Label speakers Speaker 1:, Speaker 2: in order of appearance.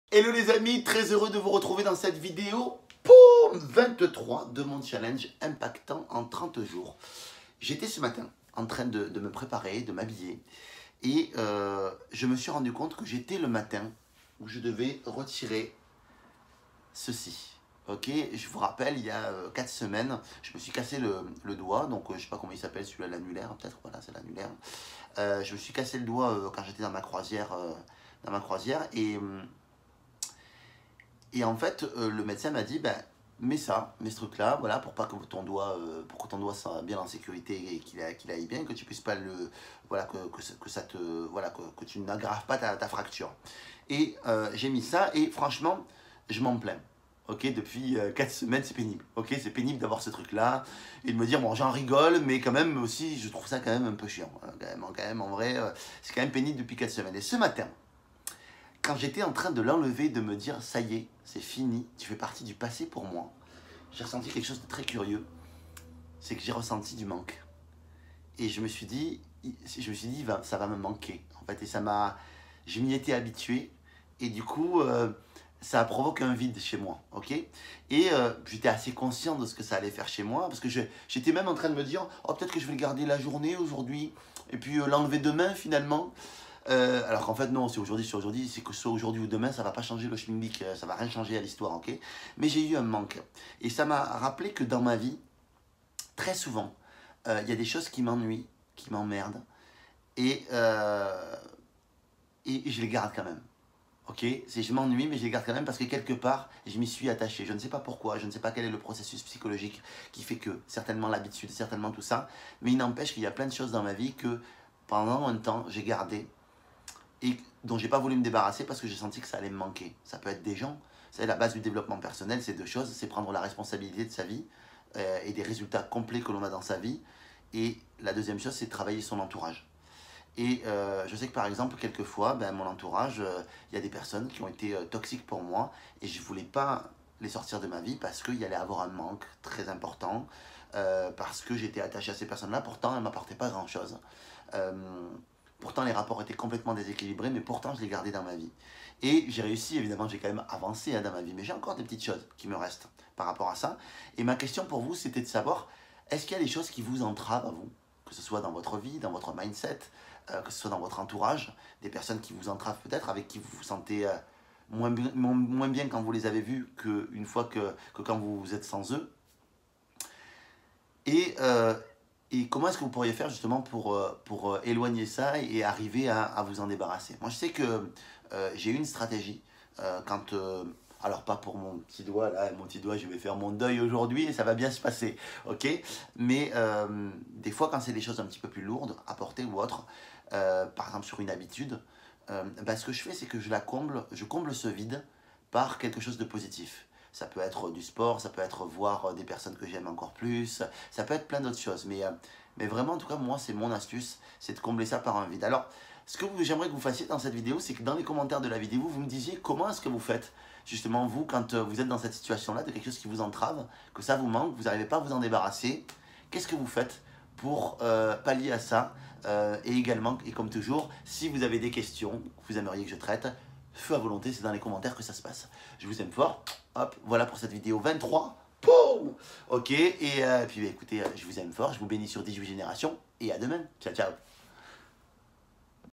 Speaker 1: Hello les amis, très heureux de vous retrouver dans cette vidéo. Poum 23 de mon challenge impactant en 30 jours. J'étais ce matin en train de me préparer, de m'habiller. Et je me suis rendu compte que j'étais le matin où je devais retirer ceci. Ok, je vous rappelle, il y a 4 semaines, je me suis cassé le doigt. Donc je sais pas comment il s'appelle, celui-là, l'annulaire peut-être. Voilà, c'est l'annulaire. Je me suis cassé le doigt quand j'étais dans ma croisière. Et en fait, le médecin m'a dit, ben, mets ce truc-là, voilà, pour pas que ton doigt, pour que ton doigt soit bien en sécurité et qu'il aille bien, que tu puisses pas le, voilà, que ça te, voilà, que tu n'aggraves pas ta fracture. Et j'ai mis ça et franchement, je m'en plains. Ok, depuis 4 semaines, c'est pénible. Ok, c'est pénible d'avoir ce truc-là et de me dire, bon, j'en rigole, mais quand même aussi, je trouve ça quand même un peu chiant. Quand même, en vrai, c'est quand même pénible depuis 4 semaines. Et ce matin, quand j'étais en train de l'enlever, de me dire ça y est, c'est fini, tu fais partie du passé pour moi, j'ai ressenti quelque chose de très curieux. C'est que j'ai ressenti du manque. Et je me suis dit ça va me manquer. En fait, et je m'y étais habitué. Et du coup, ça a provoqué un vide chez moi. Ok. Et j'étais assez conscient de ce que ça allait faire chez moi. Parce que j'étais même en train de me dire, oh, peut-être que je vais le garder la journée aujourd'hui. Et puis l'enlever demain finalement. Alors qu'en fait non, c'est aujourd'hui, c'est que ce soit aujourd'hui ou demain, ça va pas changer le schmilblick, ça va rien changer à l'histoire, ok. Mais j'ai eu un manque. Et ça m'a rappelé que dans ma vie, très souvent, il y a des choses qui m'ennuient, qui m'emmerdent, et, et je les garde quand même. Ok, je m'ennuie, mais je les garde quand même parce que quelque part, je m'y suis attaché. Je ne sais pas pourquoi, je ne sais pas quel est le processus psychologique qui fait que, certainement l'habitude, certainement tout ça, mais il n'empêche qu'il y a plein de choses dans ma vie que pendant un temps, j'ai gardé et dont j'ai pas voulu me débarrasser parce que j'ai senti que ça allait me manquer. Ça peut être des gens. Vous savez, la base du développement personnel, c'est deux choses. C'est prendre la responsabilité de sa vie et des résultats complets que l'on a dans sa vie. Et la deuxième chose, c'est travailler son entourage. Et je sais que par exemple, quelquefois, ben, mon entourage, il y a des personnes qui ont été toxiques pour moi et je voulais pas les sortir de ma vie parce qu'il y allait avoir un manque très important, parce que j'étais attaché à ces personnes-là. Pourtant, elles ne m'apportaient pas grand-chose. Euh, Pourtant, les rapports étaient complètement déséquilibrés, mais pourtant, je les gardais dans ma vie. Et j'ai réussi, évidemment, j'ai quand même avancé dans ma vie, mais j'ai encore des petites choses qui me restent par rapport à ça. Et ma question pour vous, c'était de savoir, est-ce qu'il y a des choses qui vous entravent à vous, que ce soit dans votre vie, dans votre mindset, que ce soit dans votre entourage, des personnes qui vous entravent peut-être, avec qui vous vous sentez moins bien quand vous les avez vus qu'une fois que quand vous êtes sans eux. Et, et comment est-ce que vous pourriez faire justement pour éloigner ça et arriver à vous en débarrasser? Moi, je sais que j'ai une stratégie quand... alors, pas pour mon petit doigt, là, mon petit doigt, je vais faire mon deuil aujourd'hui et ça va bien se passer, ok? Mais des fois, quand c'est des choses un petit peu plus lourdes à porter ou autre, par exemple sur une habitude, ben, ce que je fais, c'est que je comble ce vide par quelque chose de positif. Ça peut être du sport, ça peut être voir des personnes que j'aime encore plus, ça peut être plein d'autres choses. Mais vraiment, en tout cas, moi, c'est mon astuce, c'est de combler ça par un vide. Alors, ce que j'aimerais que vous fassiez dans cette vidéo, c'est que dans les commentaires de la vidéo, vous me disiez comment est-ce que vous faites, justement, vous, quand vous êtes dans cette situation-là, de quelque chose qui vous entrave, que ça vous manque, vous n'arrivez pas à vous en débarrasser. Qu'est-ce que vous faites pour pallier à ça? Et également, et comme toujours, si vous avez des questions que vous aimeriez que je traite, feu à volonté, c'est dans les commentaires que ça se passe. Je vous aime fort. Hop, voilà pour cette vidéo 23. Poum, ok, et puis bah, écoutez, je vous aime fort, je vous bénis sur 18 générations, et à demain. Ciao, ciao.